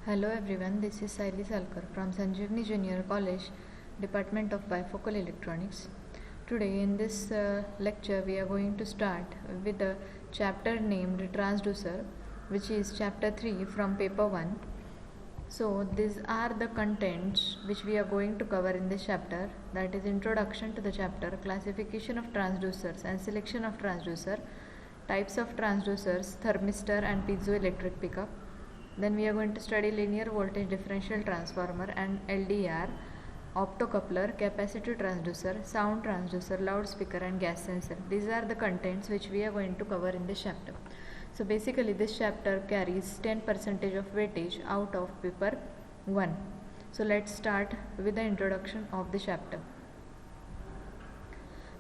Hello everyone, this is Saili Salkar from Sanjeevani Junior College, Department of Bifocal Electronics. Today in this lecture we are going to start with a chapter named Transducer, which is chapter 3 from paper 1. So these are the contents which we are going to cover in this chapter, that is introduction to the chapter, classification of transducers and selection of transducer, types of transducers, thermistor and piezoelectric pickup. Then we are going to study linear voltage differential transformer and LDR, optocoupler, capacitor transducer, sound transducer, loudspeaker and gas sensor. These are the contents which we are going to cover in this chapter. So basically this chapter carries 10% of weightage out of paper 1. So let's start with the introduction of the chapter.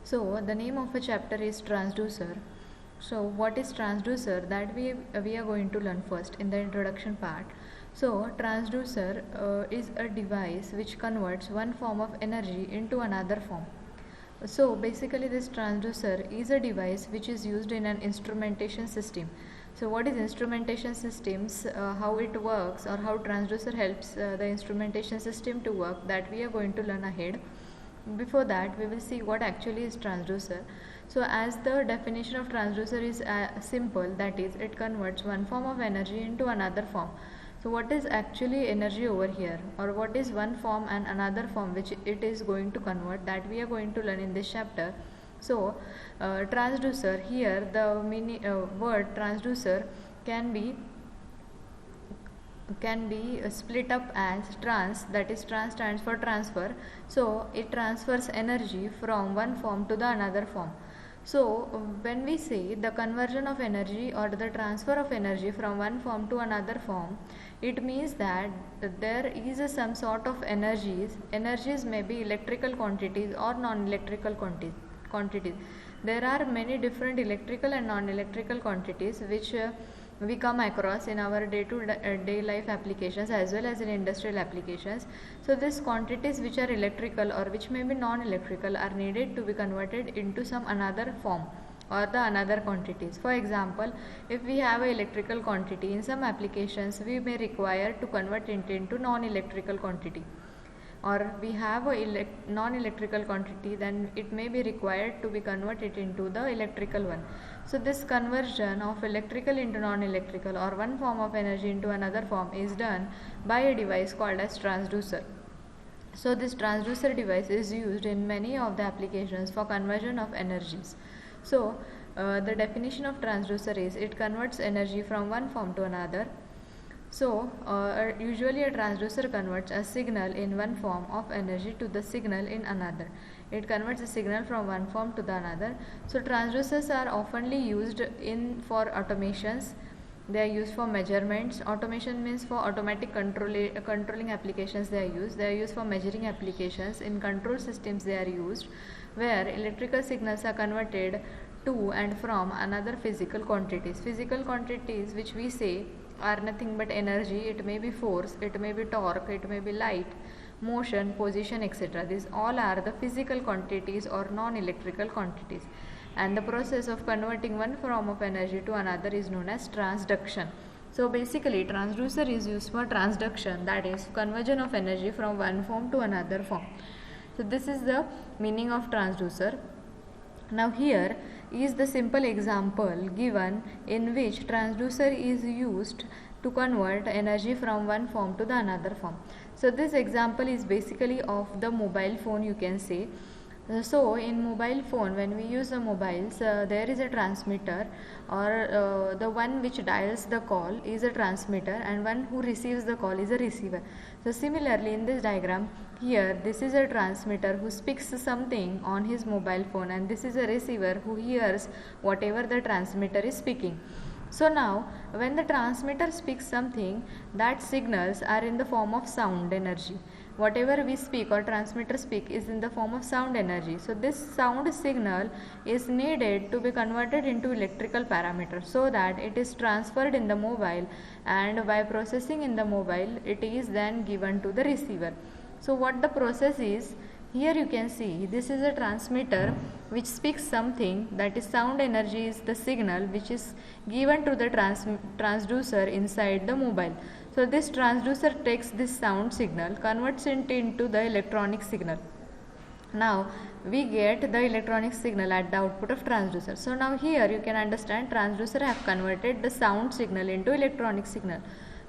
So the name of a chapter is transducer. So what is transducer, that we are going to learn first in the introduction part. So transducer is a device which converts one form of energy into another form. So basically this transducer is a device which is used in an instrumentation system. So what is instrumentation systems, how it works, or how transducer helps the instrumentation system to work, that we are going to learn ahead. Before that we will see what actually is transducer. So as the definition of transducer is simple, that is it converts one form of energy into another form. So what is actually energy over here, or what is one form and another form which it is going to convert, that we are going to learn in this chapter. So transducer, here the word transducer can be split up as trans, that is trans stands for transfer. So it transfers energy from one form to the another form. So when we say the conversion of energy or the transfer of energy from one form to another form, it means that there is some sort of energies may be electrical quantities or non-electrical quantities. There are many different electrical and non-electrical quantities which we come across in our day-to-day life applications as well as in industrial applications. So these quantities which are electrical or which may be non-electrical are needed to be converted into some another form or the another quantities. For example, if we have an electrical quantity, in some applications we may require to convert it into non-electrical quantity, or we have a non-electrical quantity, then it may be required to be converted into the electrical one. So this conversion of electrical into non-electrical or one form of energy into another form is done by a device called as transducer. So this transducer device is used in many of the applications for conversion of energies. So the definition of transducer is it converts energy from one form to another. So usually a transducer converts a signal in one form of energy to the signal in another. It converts a signal from one form to the another. So transducers are oftenly used for automations. They are used for measurements. Automation means for automatic controlling applications they are used. They are used for measuring applications. In control systems they are used, where electrical signals are converted to and from another physical quantities. Physical quantities which we say are nothing but energy. It may be force, it may be torque, it may be light, motion, position, etc. These all are the physical quantities or non-electrical quantities. And the process of converting one form of energy to another is known as transduction. So basically transducer is used for transduction, that is conversion of energy from one form to another form. So this is the meaning of transducer. Now here is the simple example given in which transducer is used to convert energy from one form to the another form. So this example is basically of the mobile phone, you can say. So in mobile phone, when we use the mobiles, there is a transmitter, or the one which dials the call is a transmitter and one who receives the call is a receiver. So similarly in this diagram, here this is a transmitter who speaks something on his mobile phone, and this is a receiver who hears whatever the transmitter is speaking. So now when the transmitter speaks something, that signals are in the form of sound energy. Whatever we speak or transmitter speak is in the form of sound energy. So this sound signal is needed to be converted into electrical parameters so that it is transferred in the mobile, and by processing in the mobile it is then given to the receiver. So what the process is, here you can see this is a transmitter which speaks something, that is sound energy is the signal which is given to the transducer inside the mobile. So this transducer takes this sound signal, converts it into the electronic signal. Now we get the electronic signal at the output of transducer. So now here you can understand transducer have converted the sound signal into electronic signal.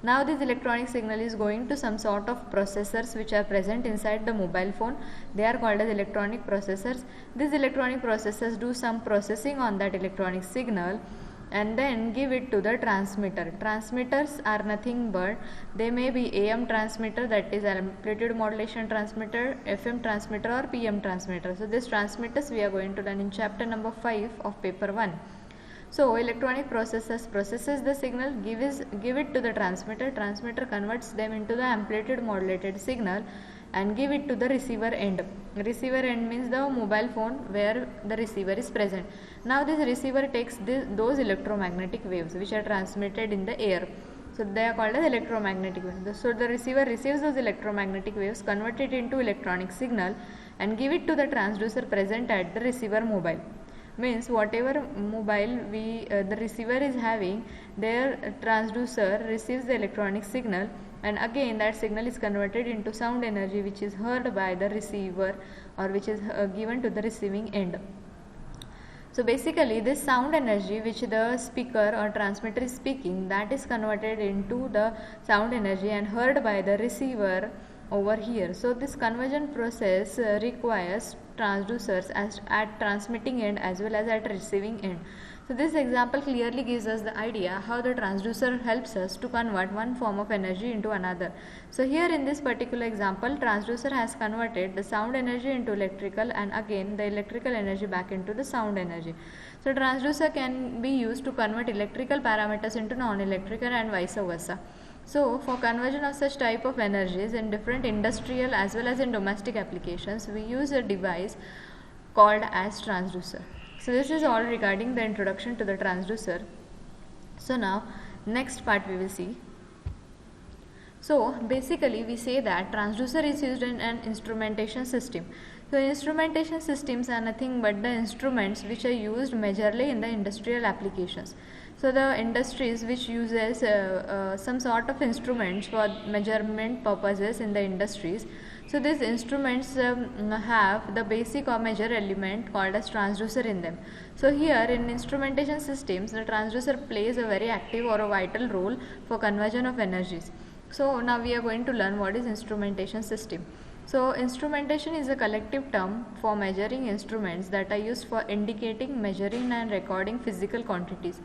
Now this electronic signal is going to some sort of processors which are present inside the mobile phone. They are called as electronic processors. These electronic processors do some processing on that electronic signal and then give it to the transmitter. Transmitters are nothing but, they may be AM transmitter, that is amplitude modulation transmitter, FM transmitter or PM transmitter. So these transmitters we are going to learn in chapter number 5 of paper 1. So electronic processors processes the signal, give it to the transmitter. Transmitter converts them into the amplitude modulated signal and give it to the receiver end. Receiver end means the mobile phone where the receiver is present. Now this receiver takes those electromagnetic waves which are transmitted in the air. So they are called as electromagnetic waves. So the receiver receives those electromagnetic waves, convert it into electronic signal and give it to the transducer present at the receiver mobile. Means whatever mobile the receiver is having, their transducer receives the electronic signal and again that signal is converted into sound energy which is heard by the receiver or which is given to the receiving end. So basically this sound energy which the speaker or transmitter is speaking, that is converted into the sound energy and heard by the receiver over here. So this conversion process requires transducers at transmitting end as well as at receiving end. So this example clearly gives us the idea how the transducer helps us to convert one form of energy into another. So here in this particular example, transducer has converted the sound energy into electrical and again the electrical energy back into the sound energy. So transducer can be used to convert electrical parameters into non-electrical and vice versa. So for conversion of such type of energies in different industrial as well as in domestic applications, we use a device called as transducer. So this is all regarding the introduction to the transducer. So now next part we will see. So basically we say that transducer is used in an instrumentation system. So instrumentation systems are nothing but the instruments which are used majorly in the industrial applications. So the industries which uses some sort of instruments for measurement purposes in the industries. So these instruments have the basic or major element called as transducer in them. So here in instrumentation systems, the transducer plays a very active or a vital role for conversion of energies. So now we are going to learn what is instrumentation system. So instrumentation is a collective term for measuring instruments that are used for indicating, measuring and recording physical quantities.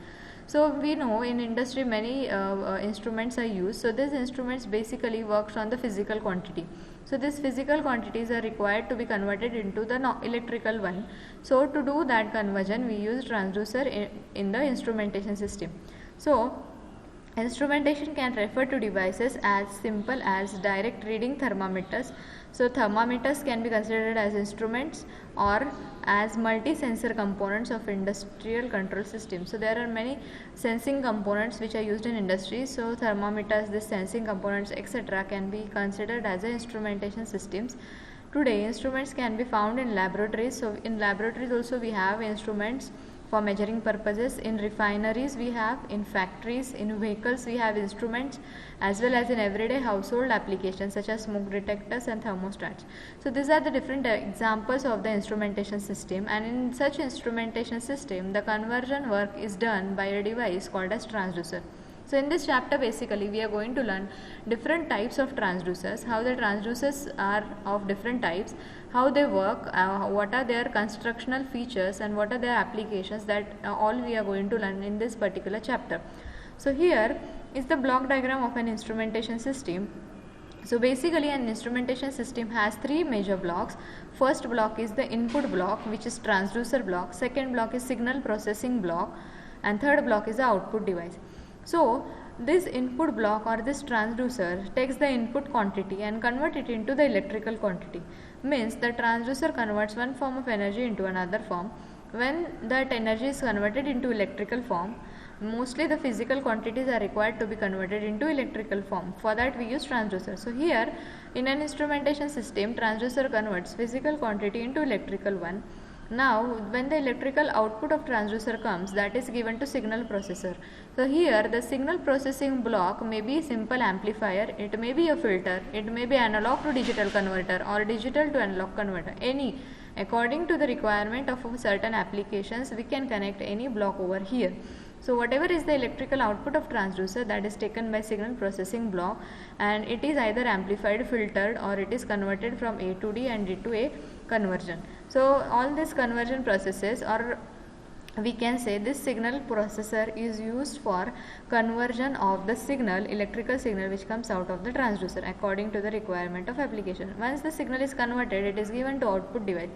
So we know in industry many instruments are used. So these instruments basically works on the physical quantity. So these physical quantities are required to be converted into the electrical one. So to do that conversion, we use transducer in the instrumentation system. So instrumentation can refer to devices as simple as direct reading thermometers. So thermometers can be considered as instruments or as multi-sensor components of industrial control systems. So there are many sensing components which are used in industry. So thermometers, the sensing components, etc. can be considered as instrumentation systems. Today instruments can be found in laboratories. So in laboratories also we have instruments for measuring purposes. In refineries we have, in factories, in vehicles we have instruments, as well as in everyday household applications such as smoke detectors and thermostats. So these are the different examples of the instrumentation system, and in such instrumentation system the conversion work is done by a device called as transducer. So in this chapter basically we are going to learn different types of transducers, how the transducers are of different types, how they work, what are their constructional features and what are their applications, that all we are going to learn in this particular chapter. So here is the block diagram of an instrumentation system. So basically an instrumentation system has three major blocks. First block is the input block, which is transducer block. Second block is signal processing block, and third block is the output device. So this input block or this transducer takes the input quantity and convert it into the electrical quantity. Means the transducer converts one form of energy into another form. When that energy is converted into electrical form, mostly the physical quantities are required to be converted into electrical form. For that we use transducer. So here in an instrumentation system, transducer converts physical quantity into electrical one. Now, when the electrical output of transducer comes, that is given to signal processor. So here the signal processing block may be simple amplifier, it may be a filter, it may be analog to digital converter or digital to analog converter. Any, according to the requirement of certain applications, we can connect any block over here. So whatever is the electrical output of transducer, that is taken by signal processing block, and it is either amplified, filtered, or it is converted from A to D and D to A conversion. So all these conversion processes, or we can say this signal processor is used for conversion of the signal, electrical signal which comes out of the transducer according to the requirement of application. Once the signal is converted, it is given to output device.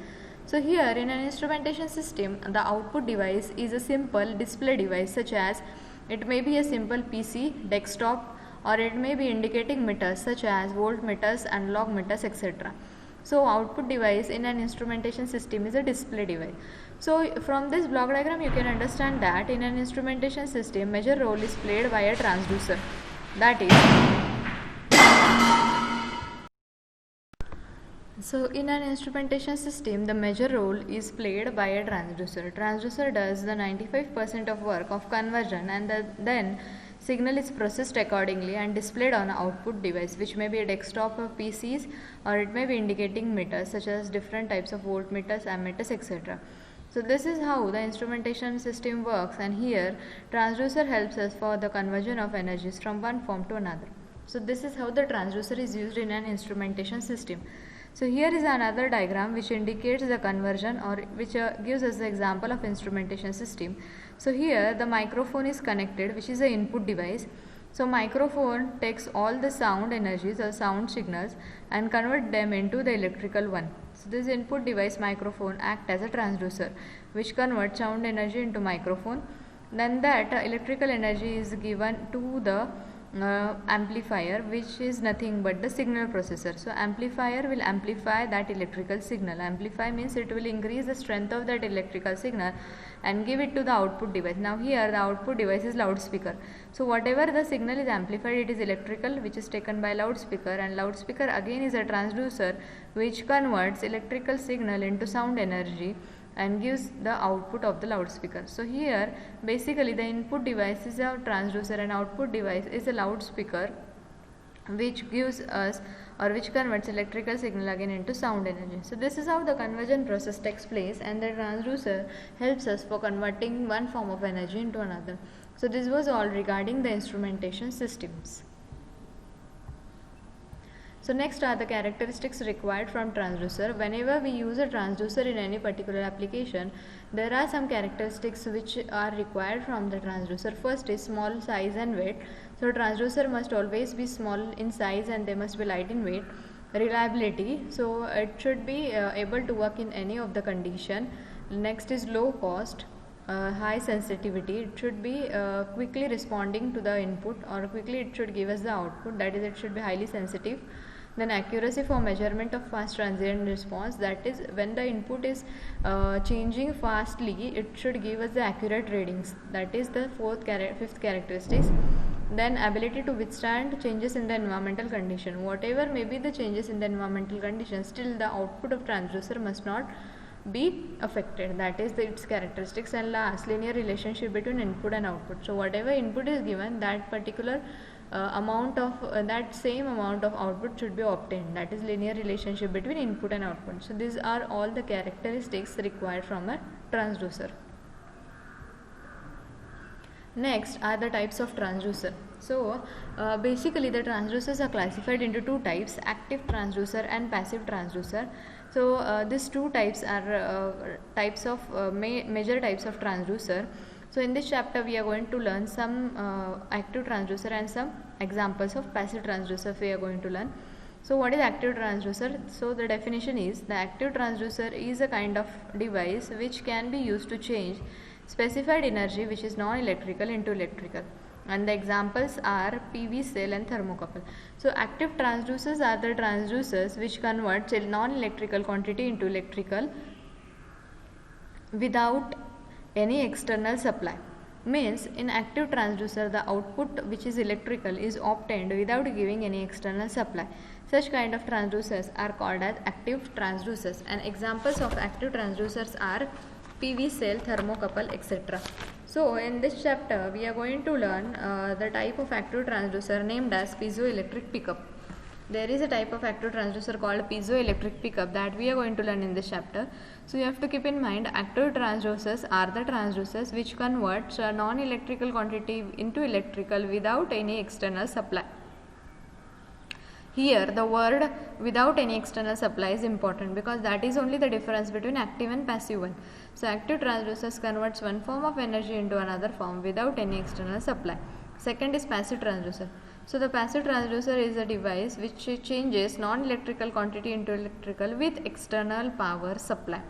So here in an instrumentation system, the output device is a simple display device, such as it may be a simple PC, desktop, or it may be indicating meters such as voltmeters, analog meters, etc. So output device in an instrumentation system is a display device. So from this block diagram you can understand that in an instrumentation system major role is played by a transducer. That is, so in an instrumentation system the major role is played by a transducer. Transducer does the 95% of work of conversion, and then signal is processed accordingly and displayed on an output device, which may be a desktop or PCs, or it may be indicating meters such as different types of voltmeters, ammeters, etc. So this is how the instrumentation system works, and here transducer helps us for the conversion of energies from one form to another. So this is how the transducer is used in an instrumentation system. So here is another diagram which indicates the conversion, or which gives us the example of instrumentation system. So here the microphone is connected, which is the input device. So microphone takes all the sound energies or sound signals and convert them into the electrical one. So this input device microphone act as a transducer which converts sound energy into microphone. Then that electrical energy is given to the amplifier, which is nothing but the signal processor. So amplifier will amplify that electrical signal. Amplify means it will increase the strength of that electrical signal and give it to the output device. Now here the output device is loudspeaker. So whatever the signal is amplified, it is electrical, which is taken by loudspeaker, and loudspeaker again is a transducer which converts electrical signal into sound energy and gives the output of the loudspeaker. So here basically the input device is a transducer and output device is a loudspeaker which gives us, or which converts electrical signal again into sound energy. So this is how the conversion process takes place, and the transducer helps us for converting one form of energy into another. So this was all regarding the instrumentation systems. So next are the characteristics required from transducer. Whenever we use a transducer in any particular application, there are some characteristics which are required from the transducer. First is small size and weight. So transducer must always be small in size and they must be light in weight. Reliability, so it should be able to work in any of the condition. Next is low cost. High sensitivity, it should be quickly responding to the input, or quickly it should give us the output, that is it should be highly sensitive. Then accuracy for measurement of fast transient response, that is when the input is changing fastly, it should give us the accurate readings, that is the fifth characteristics. Then ability to withstand changes in the environmental condition, whatever may be the changes in the environmental condition, still the output of transducer must not be affected, that is its characteristics. And last, linear relationship between input and output. So whatever input is given, that particular amount of that same amount of output should be obtained, that is linear relationship between input and output. So these are all the characteristics required from a transducer. Next are the types of transducer. So basically the transducers are classified into two types, active transducer and passive transducer. So these two types are types of major types of transducer. So in this chapter we are going to learn some active transducer and some examples of passive transducer we are going to learn. So what is active transducer? So the definition is, the active transducer is a kind of device which can be used to change specified energy which is non-electrical into electrical, and the examples are PV cell and thermocouple. So active transducers are the transducers which convert non-electrical quantity into electrical without any external supply. Means in active transducer the output which is electrical is obtained without giving any external supply. Such kind of transducers are called as active transducers, and examples of active transducers are PV cell, thermocouple, etc. So in this chapter we are going to learn the type of active transducer named as piezoelectric pickup. There is a type of active transducer called piezoelectric pickup that we are going to learn in this chapter. So you have to keep in mind, active transducers are the transducers which converts a non-electrical quantity into electrical without any external supply. Here the word without any external supply is important because that is only the difference between active and passive one. So active transducers converts one form of energy into another form without any external supply. Second is passive transducer. So the passive transducer is a device which changes non-electrical quantity into electrical with external power supply.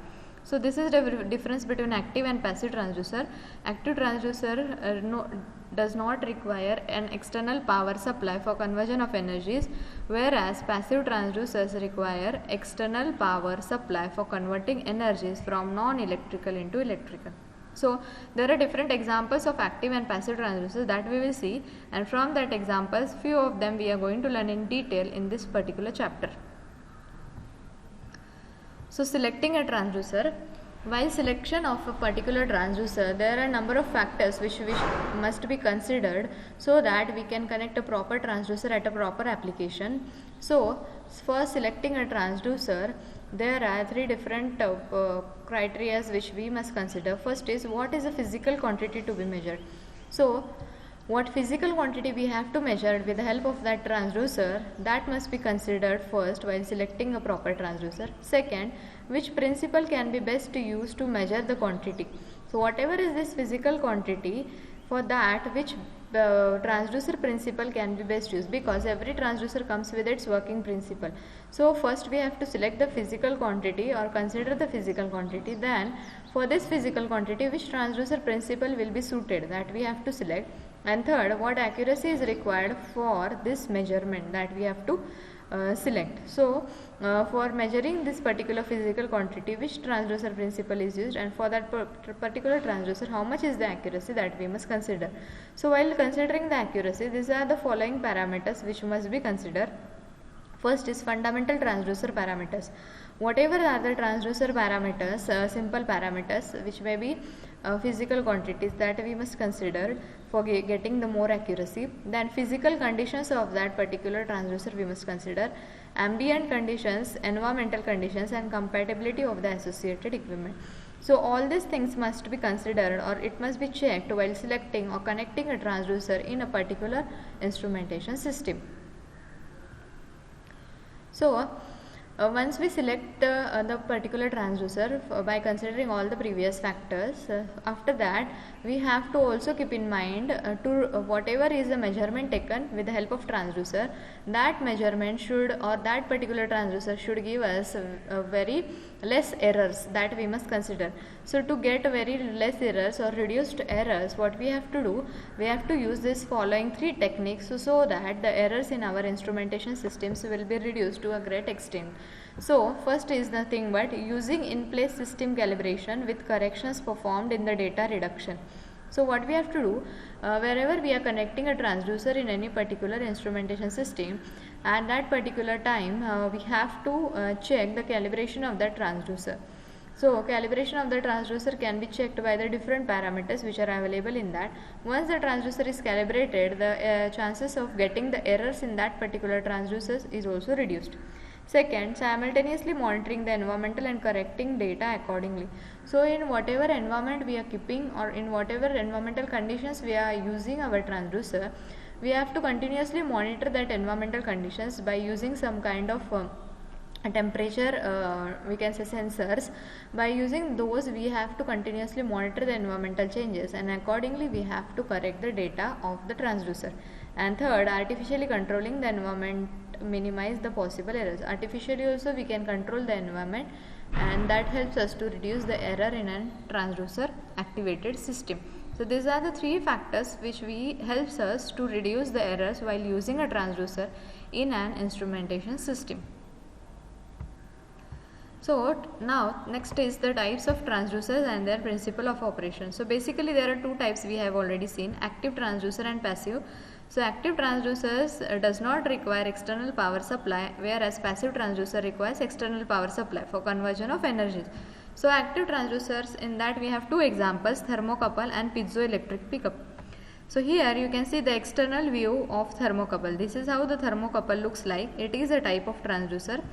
So this is the difference between active and passive transducer. Active transducer does not require an external power supply for conversion of energies, whereas passive transducers require external power supply for converting energies from non-electrical into electrical. So there are different examples of active and passive transducers that we will see, and from that examples few of them we are going to learn in detail in this particular chapter. So selecting a transducer. While selection of a particular transducer, there are a number of factors which must be considered so that we can connect a proper transducer at a proper application. So for selecting a transducer, there are three different criteria which we must consider. First is, what is the physical quantity to be measured? So what physical quantity we have to measure with the help of that transducer, that must be considered first while selecting a proper transducer. Second, which principle can be best used to measure the quantity. So whatever is this physical quantity, for that which transducer principle can be best used, because every transducer comes with its working principle. So first we have to select the physical quantity or consider the physical quantity. Then for this physical quantity, which transducer principle will be suited, that we have to select. And third, what accuracy is required for this measurement, that we have to select. So for measuring this particular physical quantity, which transducer principle is used, and for that particular transducer how much is the accuracy, that we must consider. So while considering the accuracy, these are the following parameters which must be considered. First is fundamental transducer parameters. Whatever are the transducer parameters, simple parameters which may be physical quantities, that we must consider for getting the more accuracy. Then physical conditions of that particular transducer we must consider. Ambient conditions, environmental conditions, and compatibility of the associated equipment. So all these things must be considered, or it must be checked while selecting or connecting a transducer in a particular instrumentation system. So once we select the particular transducer by considering all the previous factors, after that we have to also keep in mind whatever is the measurement taken with the help of transducer, that measurement should, or that particular transducer should give us very less errors, that we must consider. So to get very less errors or reduced errors, what we have to do, we have to use this following three techniques so that the errors in our instrumentation systems will be reduced to a great extent. So first is nothing but using in place system calibration with corrections performed in the data reduction. So what we have to do, wherever we are connecting a transducer in any particular instrumentation system, at that particular time we have to check the calibration of that transducer. So calibration of the transducer can be checked by the different parameters which are available in that. Once the transducer is calibrated, the chances of getting the errors in that particular transducer is also reduced. Second, simultaneously monitoring the environmental and correcting data accordingly. So in whatever environment we are keeping, or in whatever environmental conditions we are using our transducer, we have to continuously monitor that environmental conditions by using some kind of temperature, we can say sensors. By using those, we have to continuously monitor the environmental changes, and accordingly we have to correct the data of the transducer. And third, artificially controlling the environment, minimize the possible errors. Artificially also we can control the environment, and that helps us to reduce the error in a transducer activated system. So these are the three factors which helps us to reduce the errors while using a transducer in an instrumentation system. So now next is the types of transducers and their principle of operation. So basically there are two types we have already seen, active transducer and passive. So active transducers does not require external power supply, whereas passive transducer requires external power supply for conversion of energies. So active transducers, in that we have two examples, thermocouple and piezoelectric pickup. So here you can see the external view of thermocouple. This is how the thermocouple looks like. It is a type of transducer.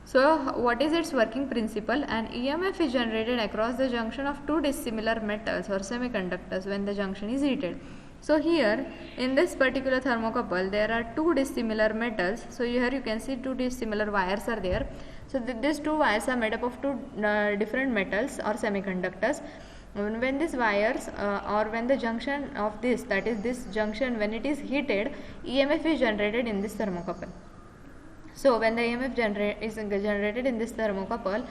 So what is its working principle? An EMF is generated across the junction of two dissimilar metals or semiconductors when the junction is heated. So here in this particular thermocouple there are two dissimilar metals. So here you can see two dissimilar wires are there. So these two wires are made up of two different metals or semiconductors. When these wires or when the junction of this, that is this junction, when it is heated, EMF is generated in this thermocouple. So when the EMF is generated in this thermocouple,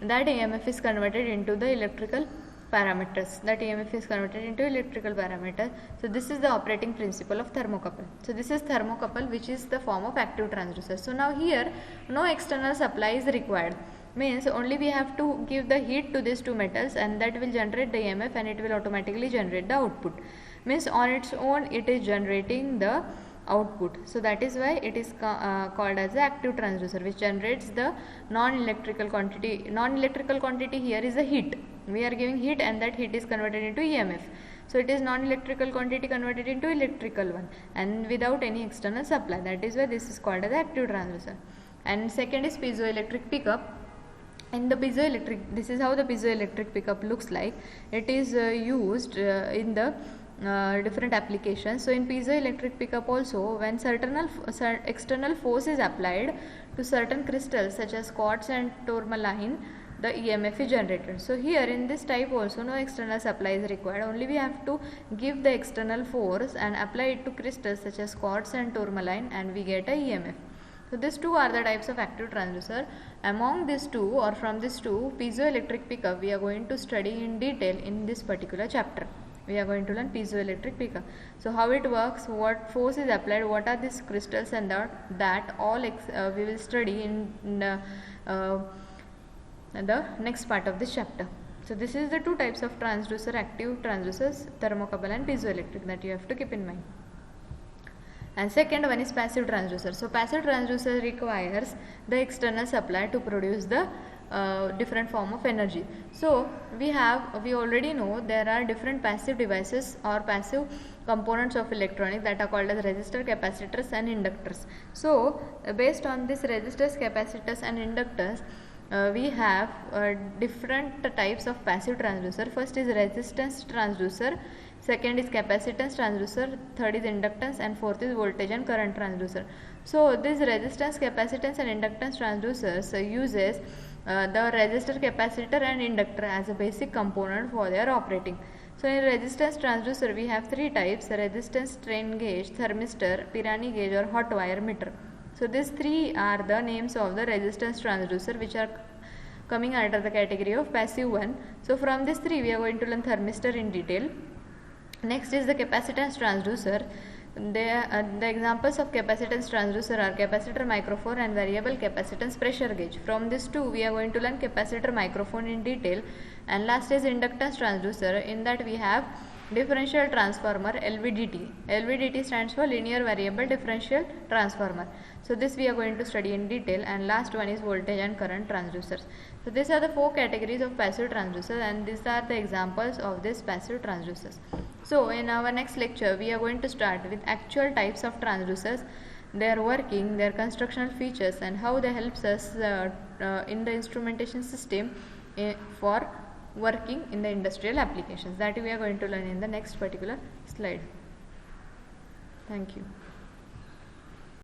that EMF is converted into the electrical parameters. So this is the operating principle of thermocouple. So this is thermocouple, which is the form of active transducer. So now here no external supply is required. Means only we have to give the heat to these two metals, and that will generate the EMF, and it will automatically generate the output. Means on its own it is generating the output. So that is why it is called as the active transducer, which generates the non-electrical quantity. Non-electrical quantity here is the heat. We are giving heat, and that heat is converted into EMF. So it is non-electrical quantity converted into electrical one, and without any external supply. That is why this is called as the active transducer. And second is piezoelectric pickup. In the piezoelectric, this is how the piezoelectric pickup looks like. It is used in the different applications. So in piezoelectric pickup also, when certain external force is applied to certain crystals such as quartz and tourmaline, the EMF is generated. So here in this type also no external supply is required. Only we have to give the external force and apply it to crystals such as quartz and tourmaline, and we get a EMF. So these two are the types of active transducer. Among these two, or from these two, piezoelectric pickup we are going to study in detail in this particular chapter. We are going to learn piezoelectric pickup. So how it works, what force is applied, what are these crystals, and that all we will study in the next part of this chapter. So this is the two types of transducer, active transducers, thermocouple and piezoelectric, that you have to keep in mind. And second one is passive transducer. So passive transducer requires the external supply to produce the different form of energy. So we already know there are different passive devices or passive components of electronics that are called as resistors, capacitors and inductors. So based on this resistors, capacitors and inductors, we have different types of passive transducer. First is resistance transducer, second is capacitance transducer, third is inductance, and fourth is voltage and current transducer. So this resistance, capacitance and inductance transducers uses the resistor, capacitor and inductor as a basic component for their operating. So in resistance transducer we have three types: resistance strain gauge, thermistor, Pirani gauge or hot wire meter. So these three are the names of the resistance transducer, which are coming under the category of passive one. So from these three we are going to learn thermistor in detail. Next is the capacitance transducer. The examples of capacitance transducer are capacitor microphone and variable capacitance pressure gauge. From these two we are going to learn capacitor microphone in detail. And last is inductance transducer. In that we have differential transformer, LVDT. LVDT stands for linear variable differential transformer. So this we are going to study in detail. And last one is voltage and current transducers. So these are the four categories of passive transducers, and these are the examples of these passive transducers. So in our next lecture we are going to start with actual types of transducers, their working, their constructional features, and how they helps us in the instrumentation system for working in the industrial applications. That we are going to learn in the next particular slide. Thank you.